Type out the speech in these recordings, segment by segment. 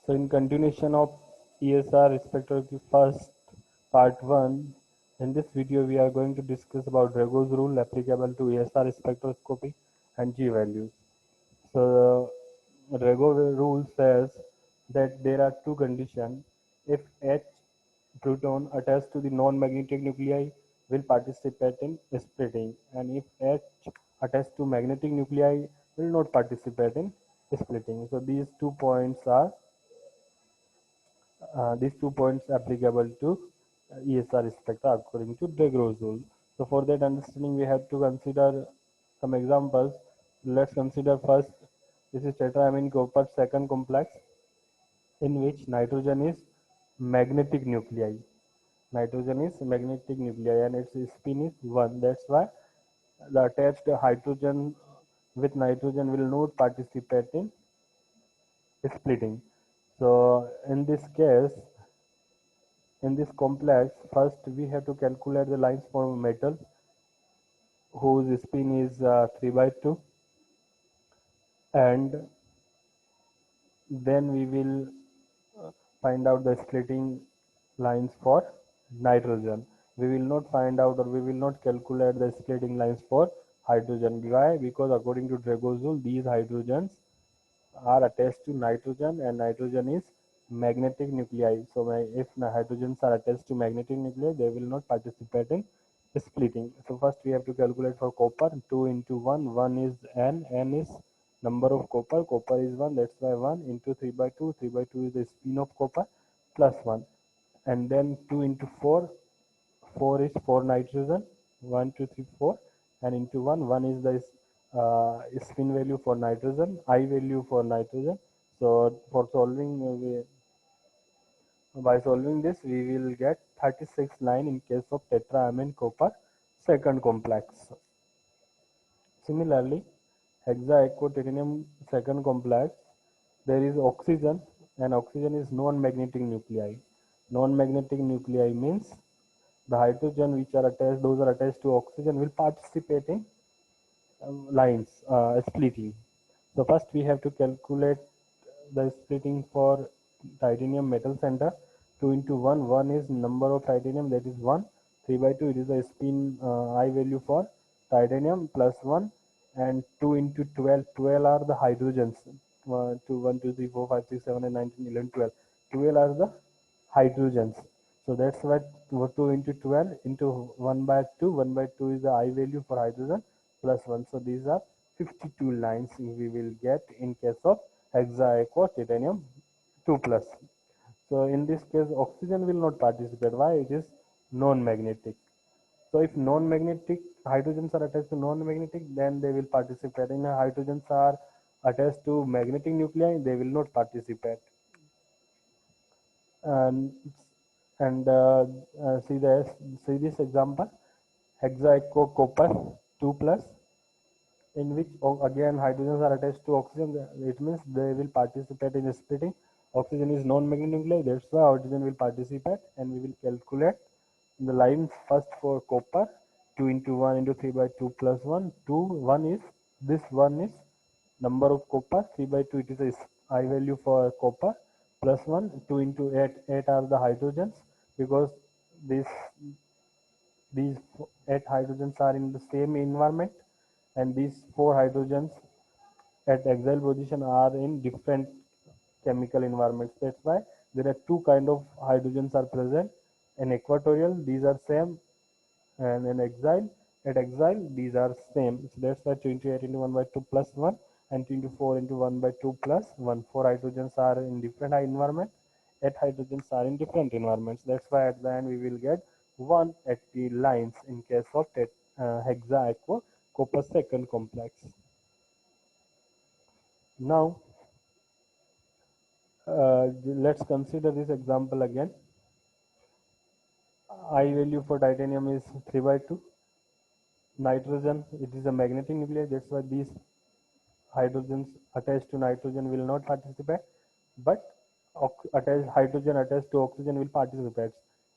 So in continuation of ESR respectively first part 1, in this video we are going to discuss about Drago's rule applicable to ESR spectroscopy and G values. So Drago rule says that there are two conditions. If H proton attached to the non-magnetic nuclei will participate in splitting, and if H attached to magnetic nuclei will not participate in splitting. So these 2 points applicable to ESR spectra according to Drago's rule. So for that understanding, we have to consider some examples. Let's consider first. This is tetraamine copper second complex, in which nitrogen is magnetic nuclei. Nitrogen is magnetic nuclei, and its spin is 1. That's why the attached hydrogen with nitrogen will not participate in splitting. So in this case, in this complex, first we have to calculate the lines for metal whose spin is 3 by 2, and then we will find out the splitting lines for nitrogen. We will not find out, or we will not calculate the splitting lines for hydrogen. Why? Because according to Drago's rule, these hydrogens are attached to nitrogen, and nitrogen is magnetic nuclei. So if hydrogens are attached to magnetic nuclei, they will not participate in splitting. So first we have to calculate for copper. 2 into 1, 1 is n is number of copper is 1, that's why 1 into 3 by 2, 3 by 2 is the spin of copper plus 1, and then 2 into 4, 4 is 4 nitrogen, 1 2 3 4, and into 1, 1 is the spin value for nitrogen, I value for nitrogen. So for solving by solving this, we will get 36 line in case of tetraamine copper second complex. Similarly, hexaquatitanium second complex, there is oxygen, and oxygen is non-magnetic nuclei. Non-magnetic nuclei means the hydrogen which are attached, those are attached to oxygen, will participate in lines splitting. So first we have to calculate the splitting for titanium metal center. 2 into 1, 1 is number of titanium, that is 1. 3 by 2, it is the spin I value for titanium plus 1, and 2 into 12, 12 are the hydrogens. 2 1 2 3 4 5 6 7 and 19 11 12, 12 are the hydrogens. So that's why 2 into 12 into 1 by 2, 1 by 2 is the I value for hydrogen plus 1. So these are 52 lines we will get in case of hexaquo titanium 2 plus. So in this case, oxygen will not participate. Why? It is non-magnetic. So if non-magnetic hydrogens are attached to non-magnetic, then they will participate. And hydrogens are attached to magnetic nuclei, they will not participate. And see this example, hexaquo copper 2 plus, in which again hydrogens are attached to oxygen. It means they will participate in splitting. Oxygen is non-magnetic nuclei, that's why hydrogen will participate, and we will calculate the lines first for copper. 2 into 1 into 3 by 2 plus 1. 2, 1 is, this 1 is number of copper, 3 by 2 it is a I value for copper plus 1. 2 into 8, 8 are the hydrogens, because this these 8 hydrogens are in the same environment, and these 4 hydrogens at axial position are in different chemical environments. That's why there are two kind of hydrogens are present. In equatorial, these are same, and in axial, at axial, these are same. So that's why 28 into 1 by 2 plus 1, and 24 into 1 by 2 plus 1. 4 hydrogens are in different environment. 8 hydrogens are in different environments. That's why at the end we will get 1 at the lines in case of hexaquo copper second complex. Now, let's consider this example again. I value for titanium is 3 by 2. Nitrogen, it is a magnetic nuclei, that's why these hydrogens attached to nitrogen will not participate, but hydrogen attached to oxygen will participate.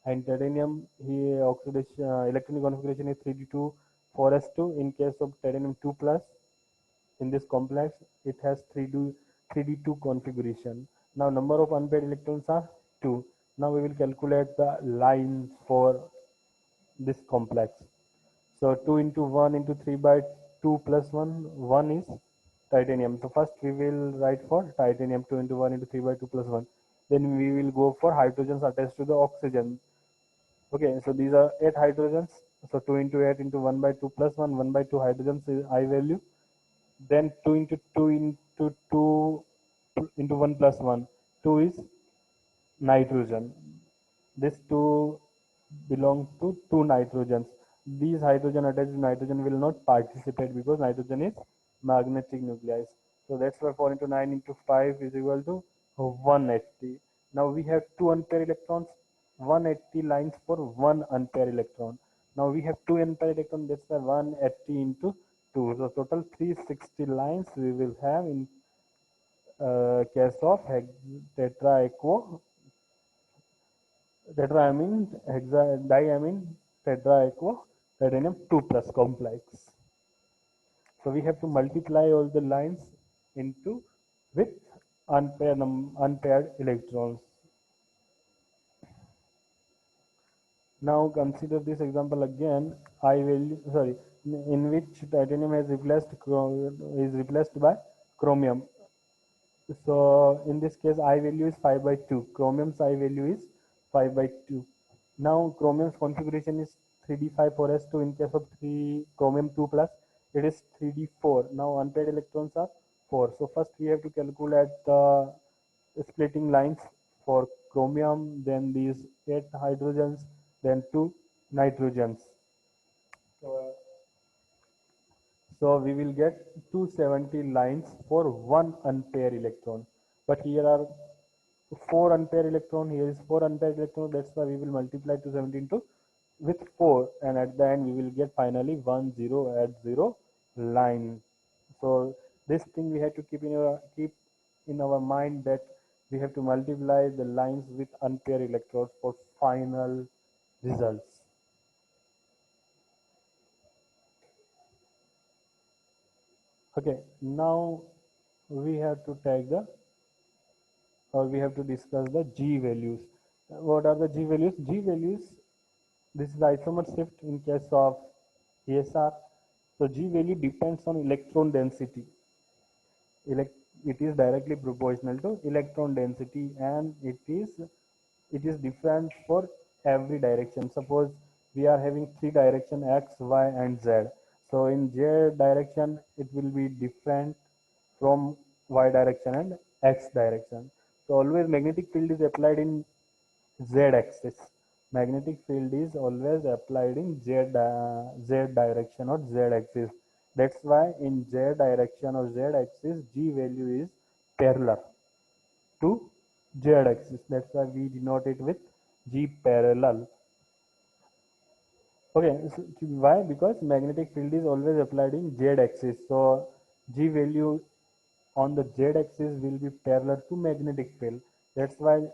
And titanium, here oxidation electronic configuration is 3d2 4s2. In case of titanium 2 plus, in this complex, it has 3d2 configuration. Now number of unpaired electrons are 2. Now we will calculate the lines for this complex. So 2 into 1 into 3 by 2 plus 1 is titanium. So first we will write for titanium 2 into 1 into 3 by 2 plus 1. Then we will go for hydrogens attached to the oxygen. Okay, so these are 8 hydrogens. So 2 into 8 into 1 by 2 plus 1 by 2 hydrogens is I value. Then 2 into 2 into 2 into 1 plus 1. 2 is nitrogen. This 2 belong to 2 nitrogens. These hydrogen attached to nitrogen will not participate because nitrogen is magnetic nuclei. So that's why 4 into 9 into 5 is equal to 180. Now we have 2 unpaired electrons, 180 lines for 1 unpaired electron. Now we have 2 unpaired electrons, that's why 180 into 2. So total 360 lines we will have in case of tetraequo tetraamine diamine tetraequo titanium 2 plus complex. So we have to multiply all the lines into with unpaired electrons. Now consider this example again. I value sorry in which titanium has replaced by chromium. So in this case, I value is 5 by 2. Chromium's I value is 5 by 2. Now chromium's configuration is 3d5 4s2. In case of 3 chromium 2 plus, it is 3d4. Now unpaired electrons are 4. So first we have to calculate the splitting lines for chromium, then these 8 hydrogens, then 2 nitrogens. So so we will get 270 lines for one unpaired electron. But here are 4 unpaired electron, here is 4 unpaired electron, that's why we will multiply 270 into with 4, and at the end we will get finally 1 0 at 0 line. So this thing we have to keep in our mind, that we have to multiply the lines with unpaired electrons for final results. Okay, now we have to take the or we have to discuss the G values. What are the G values? G values, this is the isomer shift in case of ESR. So G value depends on electron density. It is directly proportional to electron density, and it is different for every direction. Suppose we are having 3 direction X, Y and Z. So in Z direction it will be different from Y direction and X direction. So always magnetic field is applied in Z axis. Magnetic field is always applied in Z direction or Z axis. That's why in Z direction or Z axis, G value is parallel to Z axis. That's why we denote it with G parallel. Okay, so why? Because magnetic field is always applied in Z axis. So G value on the Z axis will be parallel to magnetic field. That's why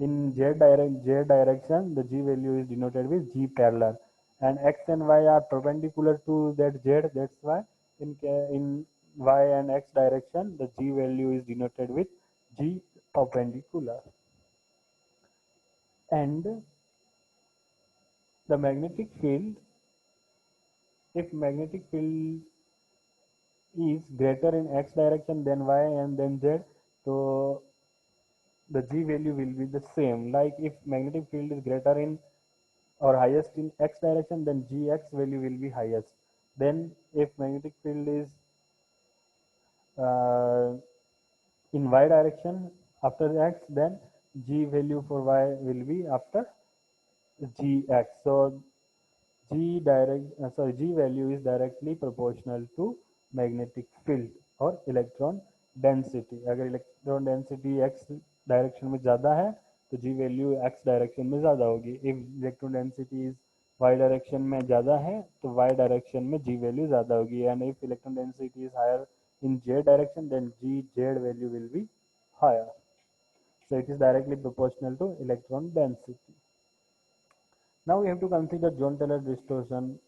in Z direction, the G value is denoted with G parallel, and X and Y are perpendicular to that Z. That's why in Y and X direction, the G value is denoted with G perpendicular. And the magnetic field, if magnetic field is greater in X direction than Y and then Z, so the G value will be the same. Like if magnetic field is greater in or highest in X direction, then Gx value will be highest. Then if magnetic field is uh, in Y direction after X, then G value for Y will be after Gx. So G value is directly proportional to magnetic field और electron density. अगर electron density x direction में ज़्यादा है तो G value x direction में ज़्यादा होगी. If electron density is y direction में ज़्यादा है तो y डायरेक्शन में G वैल्यू ज़्यादा होगी. And if electron density is higher in Z direction, then Z value will be higher. So it is directly proportional to electron density. Now we have to consider John-Taylor distortion,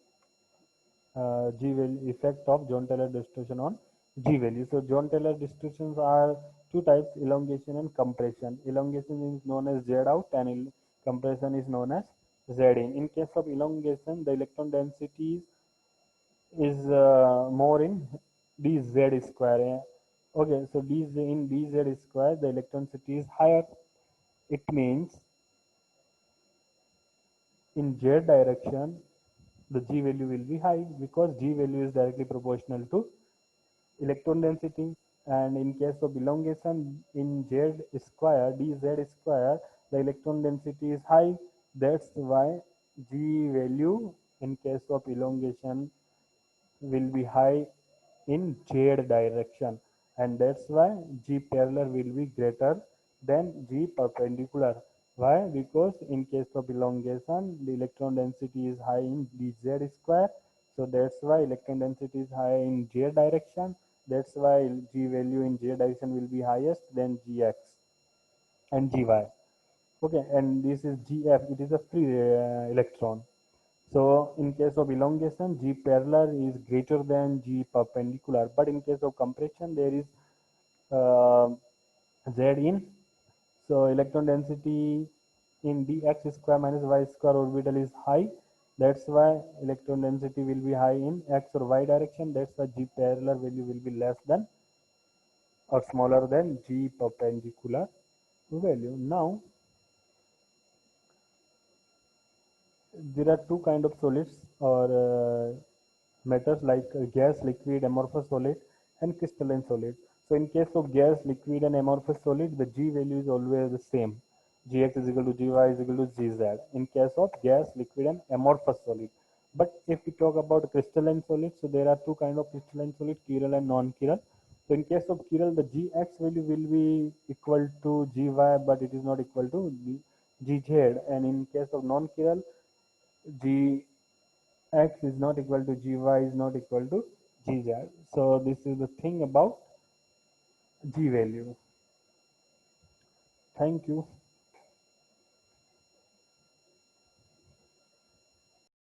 G value effect of John-Taylor distortion on G value. So John-Taylor distortions are two types, elongation and compression. Elongation is known as Z out and compression is known as Z in. In case of elongation, the electron density is more in dz square. Okay, so in dz square, the electron density is higher. It means in z direction, the G value will be high because G value is directly proportional to electron density. And in case of elongation, in z square, dz square, the electron density is high. That's why G value in case of elongation will be high in z direction, and that's why G parallel will be greater than G perpendicular. Why? Because in case of elongation, the electron density is high in dz square, so that's why electron density is high in z direction. That's why G value in z direction will be highest than Gx and Gy. Okay, and this is Gf, it is a free electron. So in case of elongation, G parallel is greater than G perpendicular, but in case of compression, there is uh, Z in. So electron density in dx square minus y square orbital is high. That's why electron density will be high in x or y direction. That's why G parallel value will be less than or smaller than G perpendicular value. Now there are two kind of solids or matters like gas, liquid, amorphous solid, and crystalline solid. So in case of gas, liquid, and amorphous solid, the G value is always the same. Gx is equal to Gy is equal to Gz. In case of gas, liquid, and amorphous solid. But if we talk about crystalline solid, so there are two kind of crystalline solid, chiral and non-chiral. So in case of chiral, the Gx value will be equal to Gy, but it is not equal to Gz. And in case of non-chiral, Gx is not equal to Gy is not equal to Gz. So this is the thing about G value. Thank you.